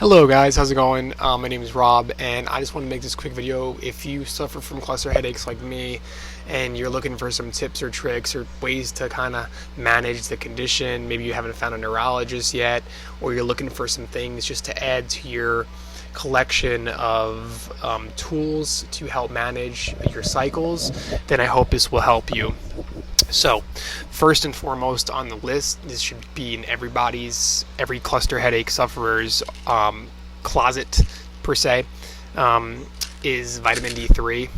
Hello guys, how's it going? My name is Rob, and I just want to make this quick video. If you suffer from cluster headaches like me, and you're looking for some tips or tricks or ways to kind of manage the condition, maybe you haven't found a neurologist yet, or you're looking for some things just to add to your collection of tools to help manage your cycles, then I hope this will help you. So, first and foremost on the list, this should be in every cluster headache sufferer's closet, per se, is vitamin D3.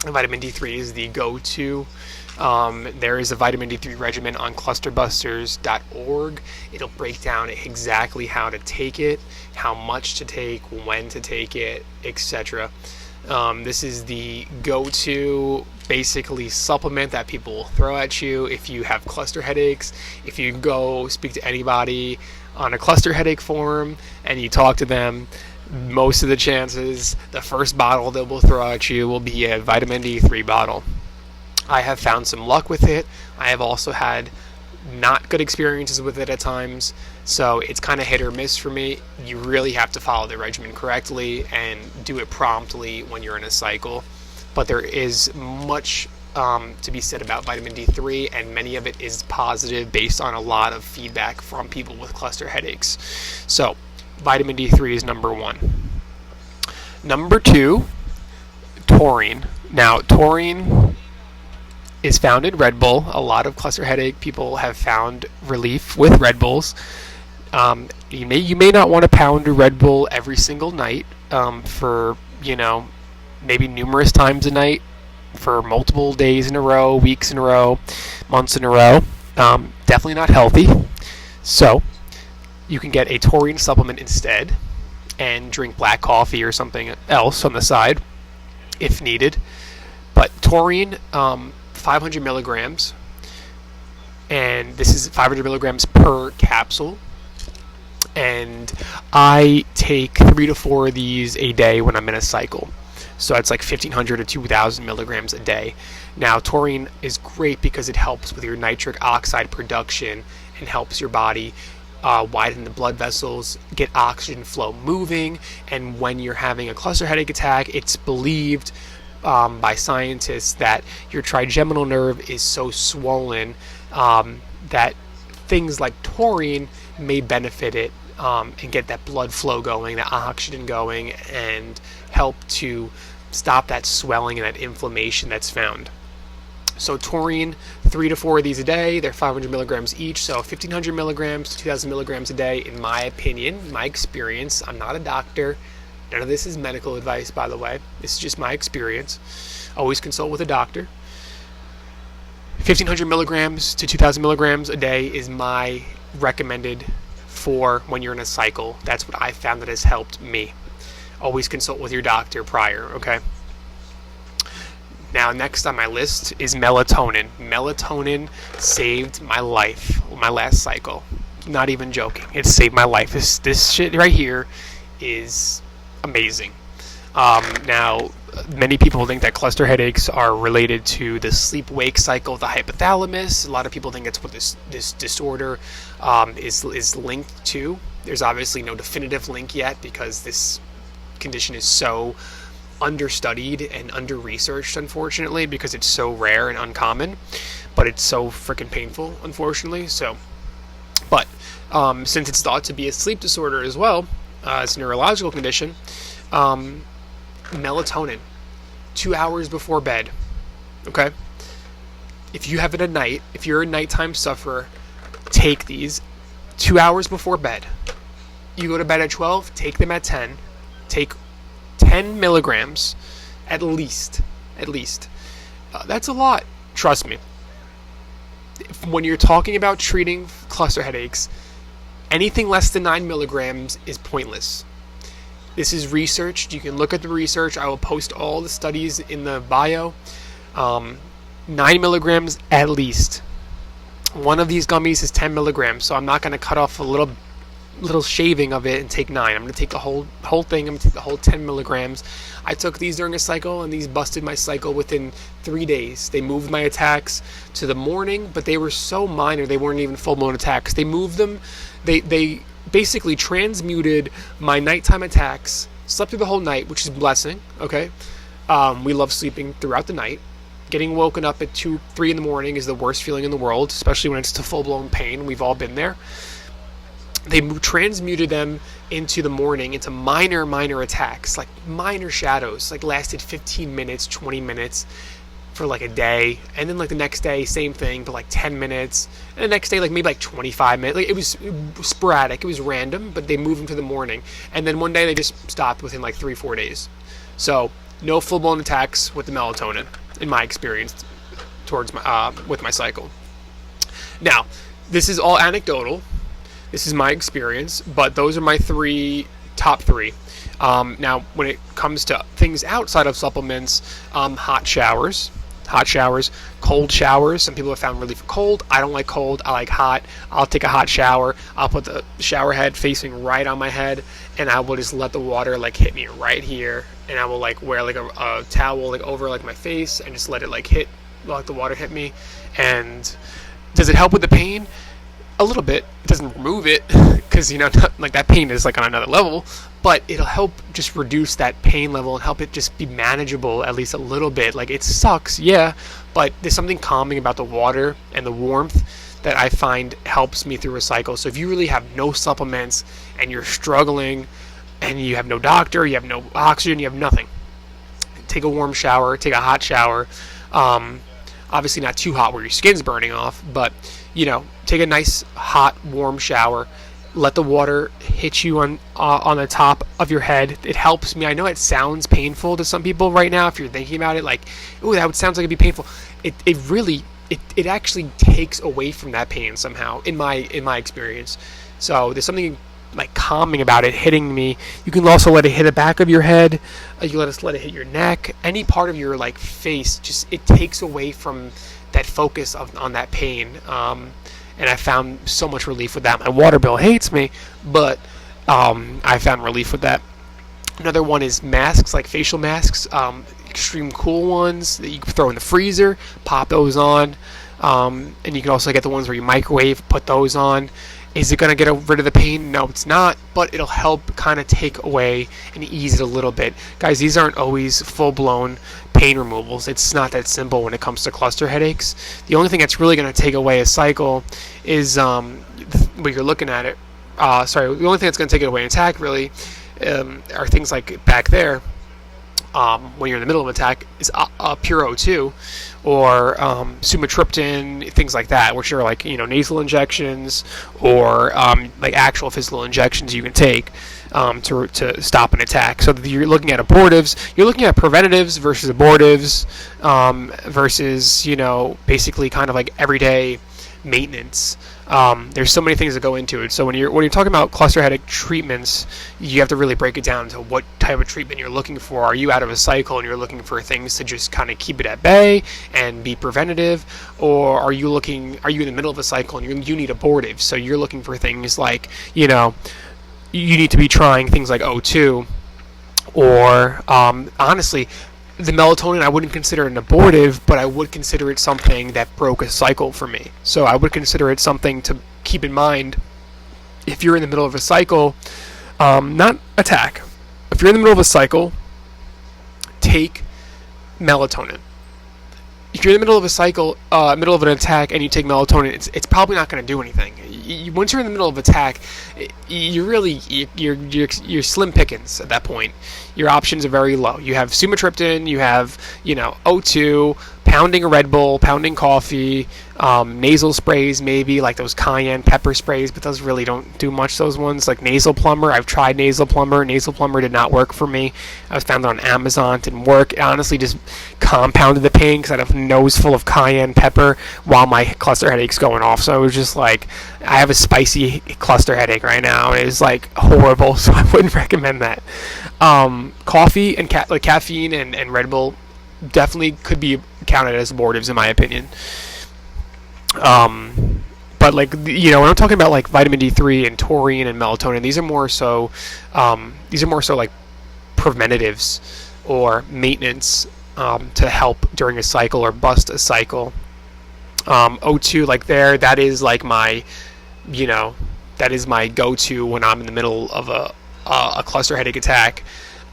Vitamin D3 is the go-to. There is a vitamin D3 regimen on clusterbusters.org. It'll break down exactly how to take it, how much to take, when to take it, etc. This is the go-to basically supplement that people will throw at you if you have cluster headaches. If you go speak to anybody on a cluster headache forum and you talk to them, most of the chances the first bottle they will throw at you will be a vitamin D3 bottle. I have found some luck with it. I have also had not good experiences with it at times, so it's kind of hit or miss for me. You really have to follow the regimen correctly and do it promptly when you're in a cycle. But there is much to be said about vitamin D3, and many of it is positive based on a lot of feedback from people with cluster headaches. So vitamin D3 is number one. Number two, taurine. Now, taurine is found in Red Bull. A lot of cluster headache people have found relief with Red Bulls. You may not want to pound a Red Bull every single night for, maybe numerous times a night for multiple days in a row, weeks in a row, months in a row. Definitely not healthy. So you can get a taurine supplement instead and drink black coffee or something else on the side if needed. But taurine, 500 milligrams, and this is 500 milligrams per capsule, and I take 3 to 4 of these a day when I'm in a cycle, so it's like 1500 to 2000 milligrams a day. Now, taurine is great because it helps with your nitric oxide production and helps your body widen the blood vessels, get oxygen flow moving, and when you're having a cluster headache attack, it's believed by scientists that your trigeminal nerve is so swollen that things like taurine may benefit it and get that blood flow going, that oxygen going, and help to stop that swelling and that inflammation that's found. So taurine, 3 to 4 of these a day. They're 500 milligrams each, so 1500 milligrams to 2000 milligrams a day, in my opinion, my experience. I'm not a doctor. None of this is medical advice, by the way. This is just my experience. Always consult with a doctor. 1500 milligrams to 2000 milligrams a day is my recommended for when you're in a cycle. That's what I found that has helped me. Always consult with your doctor prior, okay? Now, next on my list is melatonin. Melatonin saved my life, my last cycle. Not even joking. It saved my life. This shit right here is amazing. Now, many people think that cluster headaches are related to the sleep-wake cycle of the hypothalamus. A lot of people think that's what this disorder is linked to. There's obviously no definitive link yet because this condition is so understudied and under-researched, unfortunately, because it's so rare and uncommon, but it's so freaking painful, unfortunately. But since it's thought to be a sleep disorder as well, it's a neurological condition, melatonin, 2 hours before bed, okay? If you have it at night, if you're a nighttime sufferer, take these 2 hours before bed. You go to bed at 12, take them at 10. Take 10 milligrams at least. That's a lot, trust me. When you're talking about treating cluster headaches, anything less than 9 milligrams is pointless. This is researched. You can look at the research. I will post all the studies in the bio. 9 milligrams at least. One of these gummies is 10 milligrams, so I'm not going to cut off a little shaving of it and take 9. I'm going to take the whole thing. I'm going to take the whole 10 milligrams. I took these during a cycle, and these busted my cycle within 3 days. They moved my attacks to the morning, but they were so minor. They weren't even full-blown attacks. They moved them. They basically transmuted my nighttime attacks. Slept through the whole night, which is a blessing. Okay, we love sleeping throughout the night. Getting woken up at 2, 3 in the morning is the worst feeling in the world, especially when it's to full-blown pain. We've all been there. They transmuted them into the morning into minor attacks, like minor shadows, like lasted 15 minutes, 20 minutes for like a day, and then like the next day, same thing, but like 10 minutes, and the next day, like maybe like 25 minutes. Like it was sporadic, it was random, but they moved them to the morning, and then one day they just stopped within like 3-4 days. So no full-blown attacks with the melatonin, in my experience, towards my with my cycle. Now, this is all anecdotal. This is my experience, but those are my top three. Now, when it comes to things outside of supplements, hot showers, cold showers. Some people have found relief for cold. I don't like cold. I like hot. I'll take a hot shower. I'll put the shower head facing right on my head, and I will just let the water like hit me right here, and I will like wear like a towel like over like my face and just let it like let the water hit me. And does it help with the pain? A little bit. It doesn't remove it, because like that pain is like on another level, but it'll help just reduce that pain level and help it just be manageable at least a little bit. Like it sucks, yeah, but there's something calming about the water and the warmth that I find helps me through a cycle. So if you really have no supplements and you're struggling and you have no doctor, you have no oxygen, you have nothing, take a warm shower, take a hot shower. Obviously not too hot where your skin's burning off, but take a nice hot warm shower. Let the water hit you on the top of your head. It helps me. I know it sounds painful to some people right now if you're thinking about it, like, oh, that sounds like it'd be painful. It actually takes away from that pain somehow in my experience. So there's something like calming about it hitting me. You can also let it hit the back of your head. You let it hit your neck, any part of your like face. Just it takes away from that focus on that pain. And I found so much relief with that. My water bill hates me, but I found relief with that. Another one is masks, like facial masks, extreme cool ones that you can throw in the freezer, pop those on, and you can also get the ones where you microwave, put those on. Is it going to get rid of the pain? No, it's not, but it'll help kind of take away and ease it a little bit. Guys, these aren't always full-blown pain removals. It's not that simple when it comes to cluster headaches. The only thing that's really going to take away a cycle is when you're looking at it. The only thing that's going to take it away in attack really are things like back there. When you're in the middle of an attack, is pure O2 or sumatriptan, things like that, which are like nasal injections or like actual physical injections you can take to stop an attack. So you're looking at abortives, you're looking at preventatives versus abortives versus basically kind of like everyday maintenance. There's so many things that go into it. So when you're talking about cluster headache treatments, you have to really break it down to what type of treatment you're looking for. Are you out of a cycle and you're looking for things to just kind of keep it at bay and be preventative, or are you in the middle of a cycle and you need abortive? So you're looking for things like you need to be trying things like O2, or honestly, the melatonin I wouldn't consider an abortive, but I would consider it something that broke a cycle for me. So I would consider it something to keep in mind if you're in the middle of a cycle, not attack. If you're in the middle of a cycle, take melatonin. If you're in the middle of a cycle, middle of an attack, and you take melatonin, it's probably not going to do anything. Once you're in the middle of attack, you're slim pickings at that point. Your options are very low. You have sumatriptan, you have O2, pounding a Red Bull, pounding coffee, nasal sprays, maybe like those cayenne pepper sprays, but those really don't do much. Those ones like nasal plumber. I've tried nasal plumber. Nasal plumber did not work for me. I found it on Amazon. Didn't work. It honestly just compounded the pain because I had a nose full of cayenne pepper while my cluster headache's going off. So it was just like I have a spicy cluster headache right now, and it's like horrible. So I wouldn't recommend that. Coffee and caffeine and Red Bull definitely could be counted as abortives in my opinion. But like when I'm talking about like vitamin D3 and taurine and melatonin, these are more so like preventatives or maintenance to help during a cycle or bust a cycle. O2 that is like my that is my go-to when I'm in the middle of a cluster headache attack.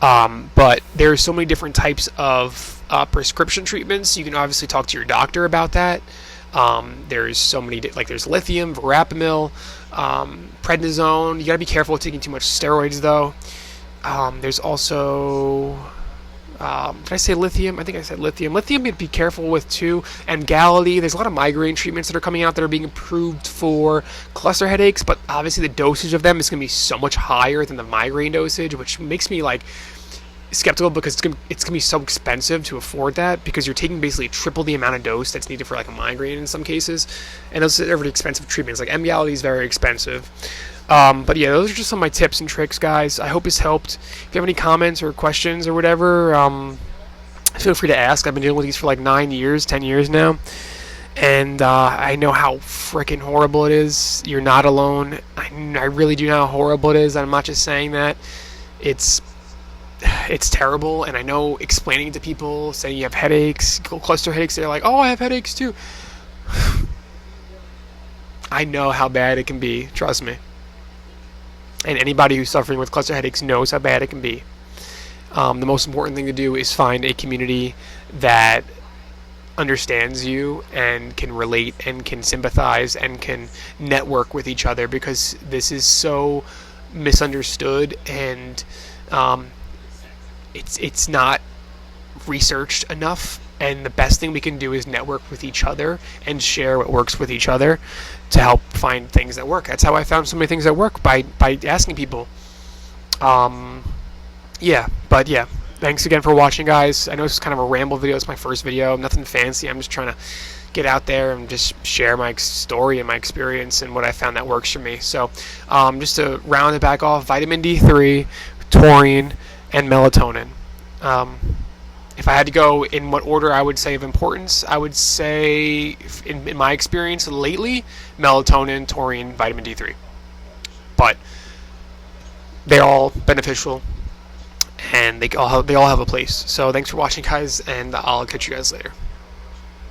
But there's so many different types of prescription treatments. You can obviously talk to your doctor about that. There's so many, like there's lithium, verapamil, prednisone. You got to be careful with taking too much steroids, though. There's also, did I say lithium? I think I said lithium. Lithium you have to be careful with too. And Emgality. There's a lot of migraine treatments that are coming out that are being approved for cluster headaches, but obviously the dosage of them is going to be so much higher than the migraine dosage, which makes me like skeptical because it's gonna be so expensive to afford that, because you're taking basically triple the amount of dose that's needed for like a migraine in some cases, and those are really expensive treatments. Like Emgality is very expensive. But yeah, those are just some of my tips and tricks, guys. I hope this helped. If you have any comments or questions or whatever, feel free to ask. I've been dealing with these for like 10 years now, and I know how freaking horrible it is. You're not alone. I really do know how horrible it is. I'm not just saying that. It's terrible, and I know explaining it to people, saying you have headaches, cluster headaches, they're like, oh, I have headaches too. I know how bad it can be, trust me. And anybody who's suffering with cluster headaches knows how bad it can be. The most important thing to do is find a community that understands you and can relate and can sympathize and can network with each other, because this is so misunderstood, and it's not researched enough. And the best thing we can do is network with each other and share what works with each other to help find things that work. That's how I found so many things that work, by asking people. Yeah, thanks again for watching, guys. I know this is kind of a ramble video. It's my first video, nothing fancy. I'm just trying to get out there and just share my story and my experience and what I found that works for me. So just to round it back off, vitamin D3, taurine, and melatonin. If I had to go in what order I would say of importance, I would say, in my experience lately, melatonin, taurine, vitamin D3. But they're all beneficial, and they all have a place. So thanks for watching, guys, and I'll catch you guys later.